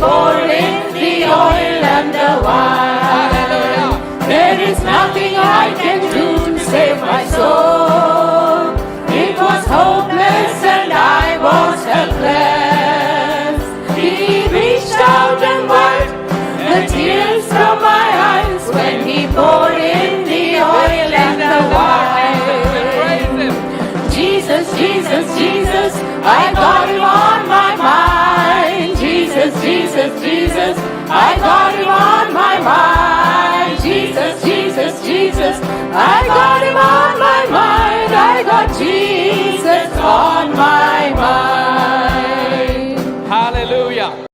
poured in the oil and the wine. There is nothing I can do to save my soul. It was hopeless and I was helpless. He reached out and wiped the tears from my eyes when He poured in the oil and the wine. Jesus, Jesus, Jesus, I got Him on my mind. Jesus, Jesus, Jesus, I got